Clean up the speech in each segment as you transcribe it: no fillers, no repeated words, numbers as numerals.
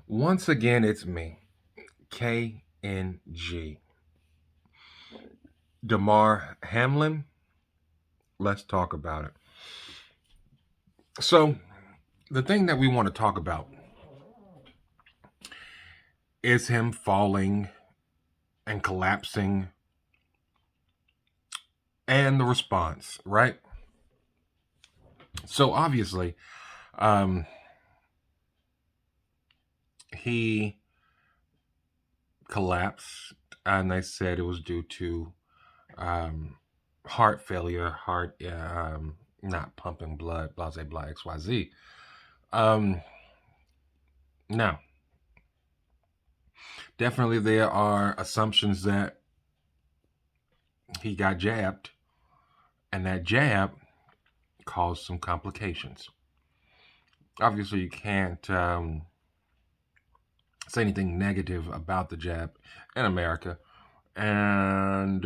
Once again, it's me, KNG. Demar Hamlin, let's talk about it. So, the thing that we want to talk about is him falling and collapsing and the response, right? So, obviously, um, he collapsed, and they said it was due to um, heart failure, heart not pumping blood, blah, blah, blah, XYZ. Um, Now, definitely there are assumptions that he got jabbed, and that jab caused some complications. Obviously, you can't say anything negative about the jab in America, and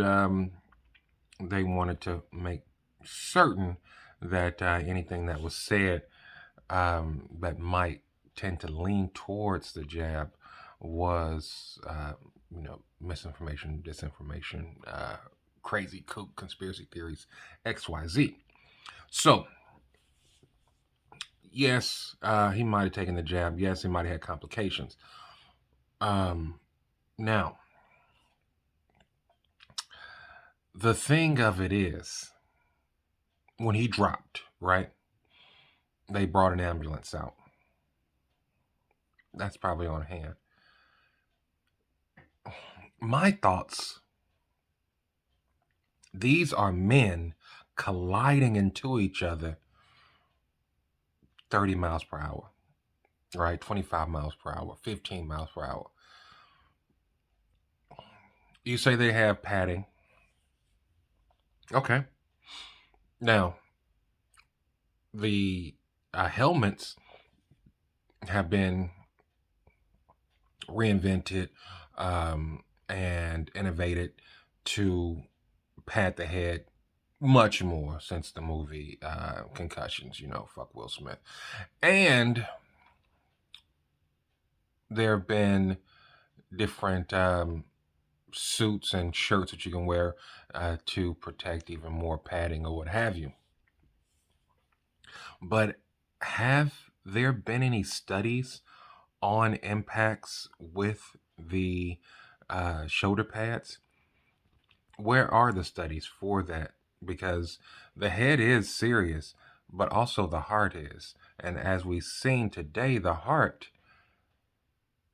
they wanted to make certain that anything that was said that might tend to lean towards the jab was, misinformation, disinformation, crazy kook conspiracy theories, XYZ. So, yes, he might have taken the jab. Yes, he might have had complications. Um, Now, the thing of it is, when he dropped, right, they brought an ambulance out. That's probably on hand. My thoughts, these are men colliding into each other 30 miles per hour, right? 25 miles per hour, 15 miles per hour. You say they have padding. Okay. Now, the helmets have been reinvented and innovated to pad the head much more since the movie Concussions, fuck Will Smith. And there have been different suits and shirts that you can wear to protect even more padding or what have you. But have there been any studies on impacts with the shoulder pads? Where are the studies for that? Because the head is serious, but also the heart is. And as we've seen today, the heart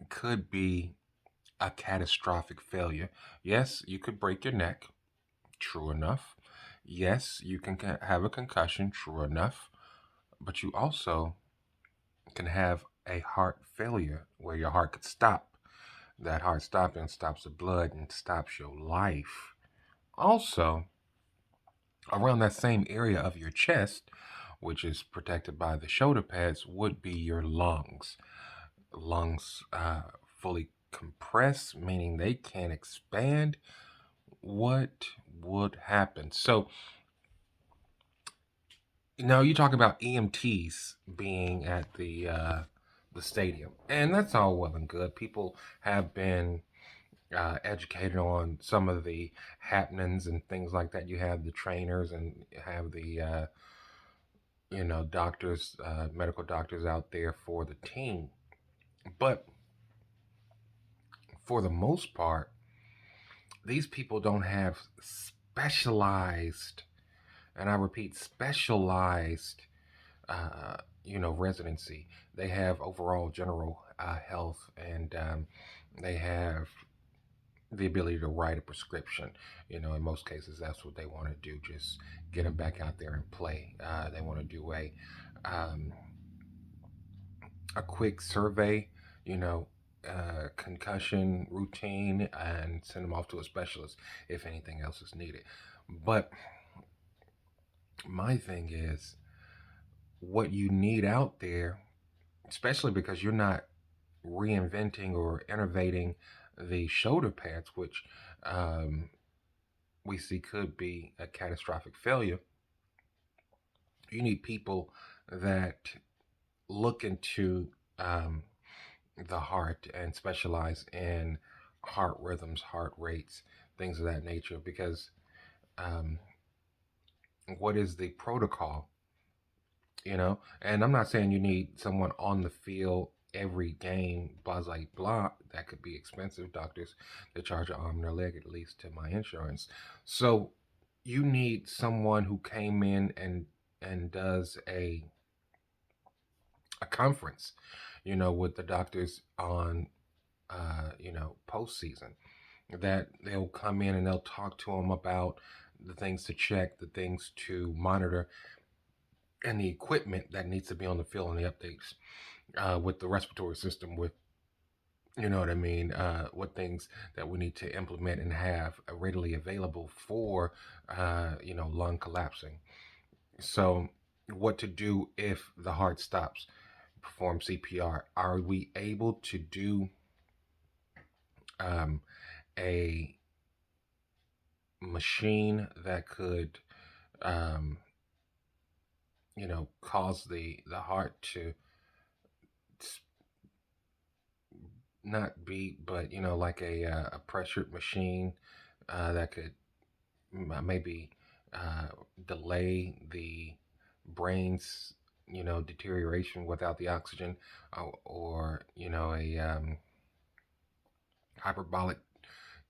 could be a catastrophic failure. Yes, you could break your neck. True enough. Yes, you can have a concussion. True enough. But you also can have a heart failure where your heart could stop. That heart stopping stops the blood and stops your life. Also, around that same area of your chest, which is protected by the shoulder pads, would be your lungs. Lungs fully compressed, meaning they can't expand. What would happen? So, you talk about EMTs being at the stadium, and that's all well and good. People have been educated on some of the happenings and things like that. You have the trainers and have the doctors, medical doctors out there for the team. But for the most part, these people don't have specialized, and I repeat, specialized, residency. They have overall general health, and they have the ability to write a prescription. In most cases, that's what they want to do. Just get them back out there and play. They want to do um, a quick survey, you know, concussion routine, and send them off to a specialist if anything else is needed. But my thing is, what you need out there, especially because you're not reinventing or innovating the shoulder pads, which um, we see could be a catastrophic failure. You need people that look into um, the heart and specialize in heart rhythms, heart rates, things of that nature. Because um, what is the protocol? And I'm not saying you need someone on the field every game, blah blah blah. That could be expensive. Doctors they charge an arm and a leg, at least to my insurance. So you need someone who came in and does a conference, with the doctors on postseason, that they'll come in and they'll talk to them about the things to check, the things to monitor, and the equipment that needs to be on the field and the updates with the respiratory system, with what I mean, what things that we need to implement and have readily available for lung collapsing. So, what to do if the heart stops? Perform CPR. Are we able to do um, a machine that could um, cause the heart to not beat, but like a pressured machine that could maybe uh, delay the brain's deterioration without the oxygen, or a hyperbolic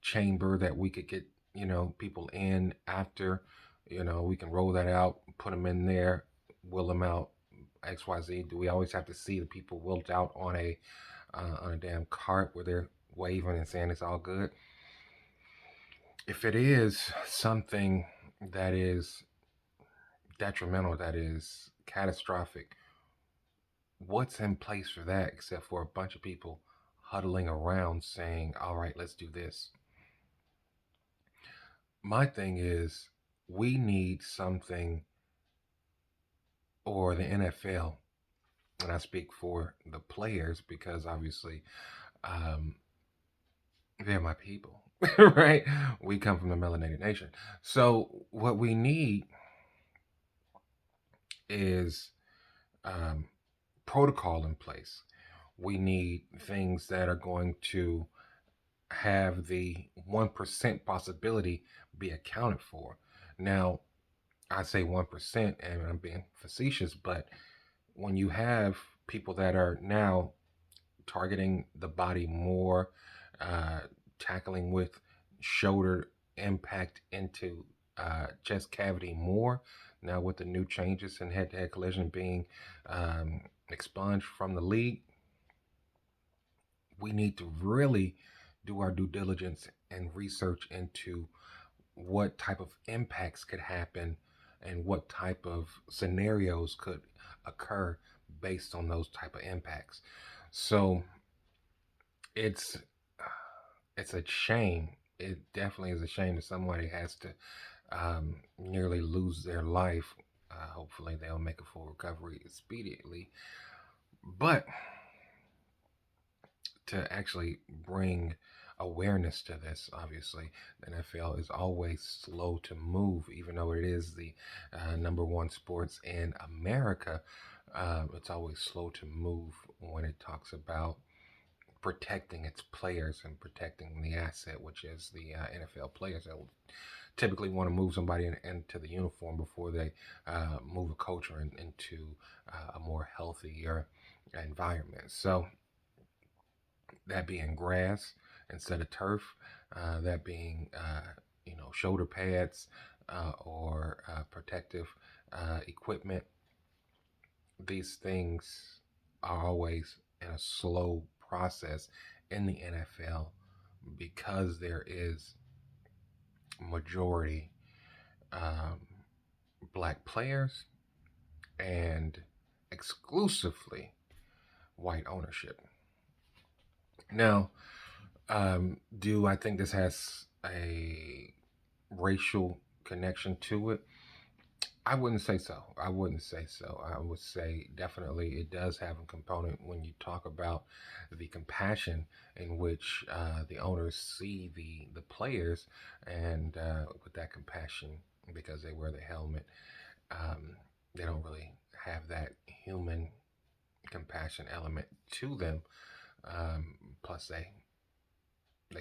chamber that we could get people in after. We can roll that out, put them in there, will them out. XYZ. Do we always have to see the people willed out on a damn cart where they're waving and saying it's all good? If it is something that is detrimental, that is catastrophic, what's in place for that except for a bunch of people huddling around saying, all right, let's do this? My thing is, we need something, or the NFL, and I speak for the players because obviously um, they're my people, right? We come from the melanated nation. So, what we need is um, protocol in place. We need things that are going to have the 1% possibility be accounted for. Now, I say 1%, and I'm being facetious, but when you have people that are now targeting the body more, uh, tackling with shoulder impact into chest cavity more, now with the new changes in head to head collision being expunged from the league, we need to really do our due diligence and research into what type of impacts could happen and what type of scenarios could occur based on those type of impacts. So it's it's a shame. It definitely is a shame that somebody has to nearly lose their life. Hopefully, they'll make a full recovery expediently. But to actually bring awareness to this, obviously, the NFL is always slow to move, even though it is the number one sports in America. It's always slow to move when it talks about protecting its players and protecting the asset, which is the NFL players that will typically want to move somebody into the uniform before they move a culture into a more healthier environment. So that being grass instead of turf, that being shoulder pads or protective equipment. These things are always in a slow process in the NFL because there is majority um, black players and exclusively white ownership. Now, do I think this has a racial connection to it? I wouldn't say so. I wouldn't say so. I would say definitely it does have a component when you talk about the compassion in which the owners see the players, and with that compassion, because they wear the helmet, um, they don't really have that human compassion element to them. Plus, they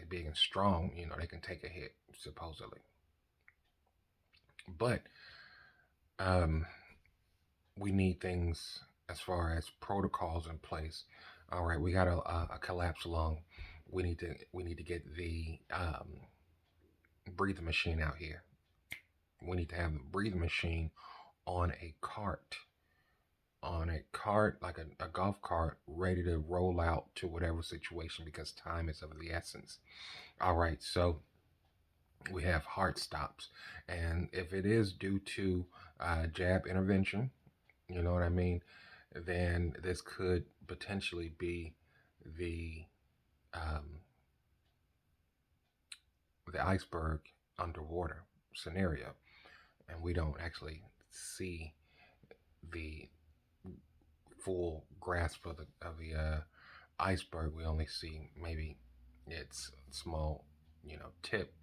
big and strong. You know, they can take a hit supposedly. But um, we need things as far as protocols in place. All right, we got a collapsed lung. We need to get the breathing machine out here. We need to have the breathing machine on a cart, like a golf cart, ready to roll out to whatever situation because time is of the essence. All right, so we have heart stops, and if it is due to jab intervention, you know what I mean, then this could potentially be the um, the iceberg underwater scenario, and we don't actually see the full grasp of the iceberg. We only see maybe its small, tip.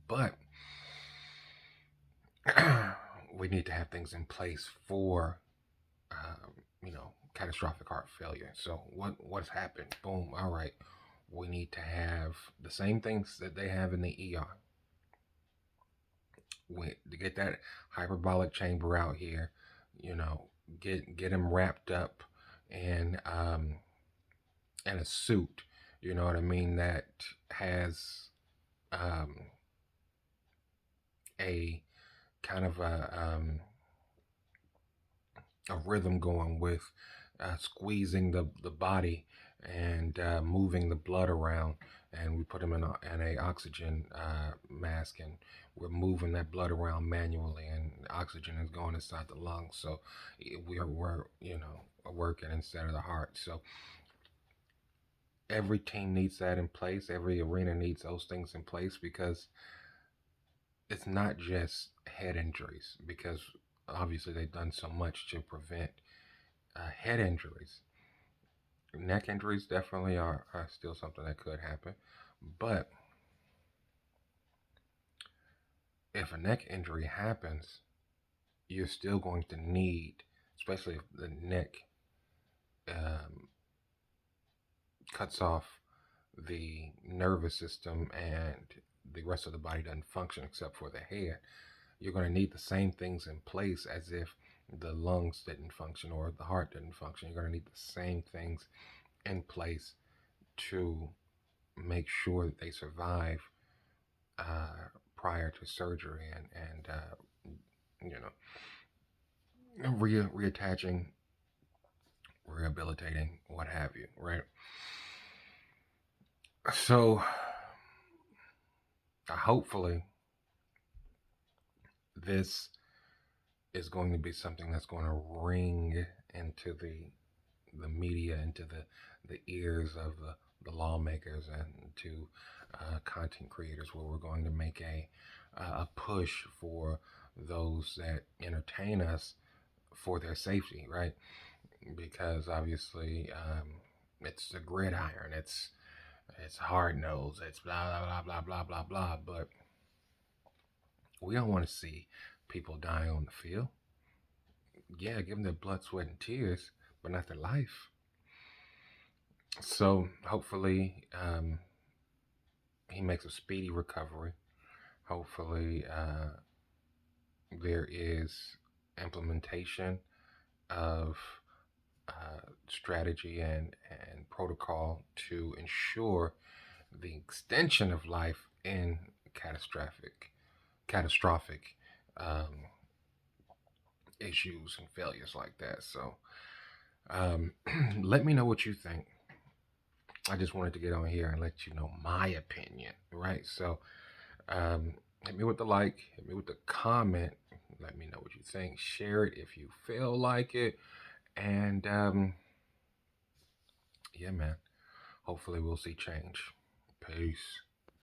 But we need to have things in place for catastrophic heart failure. So what's happened? Boom. All right. We need to have the same things that they have in the ER. To get that hyperbolic chamber out here, you know, get him wrapped up in a suit. You know what I mean? That has um, a kind of a rhythm going with squeezing the body and moving the blood around. And we put them in a oxygen mask, and we're moving that blood around manually, and oxygen is going inside the lungs. So we're working instead of the heart. So every team needs that in place. Every arena needs those things in place because it's not just head injuries, because obviously they've done so much to prevent head injuries. Neck injuries definitely are still something that could happen. But if a neck injury happens, you're still going to need, especially if the neck um, cuts off the nervous system and the rest of the body doesn't function except for the head, you're going to need the same things in place as if the lungs didn't function or the heart didn't function. You're going to need the same things in place to make sure that they survive prior to surgery and reattaching, rehabilitating, what have you, right? So, hopefully, this is going to be something that's going to ring into the media, into the ears of the lawmakers and to content creators, where we're going to make a push for those that entertain us for their safety, right? Because obviously it's the gridiron, it's hard nose, it's blah blah blah blah blah blah blah. But we don't want to see people dying on the field. Yeah, give them their blood, sweat, and tears, but not their life. So hopefully he makes a speedy recovery. Hopefully there is implementation of strategy and protocol to ensure the extension of life in catastrophic um, issues and failures like that. So let me know what you think. I just wanted to get on here and let you know my opinion, right? So hit me with the like, hit me with the comment. Let me know what you think. Share it if you feel like it. And yeah, man, hopefully we'll see change. Peace.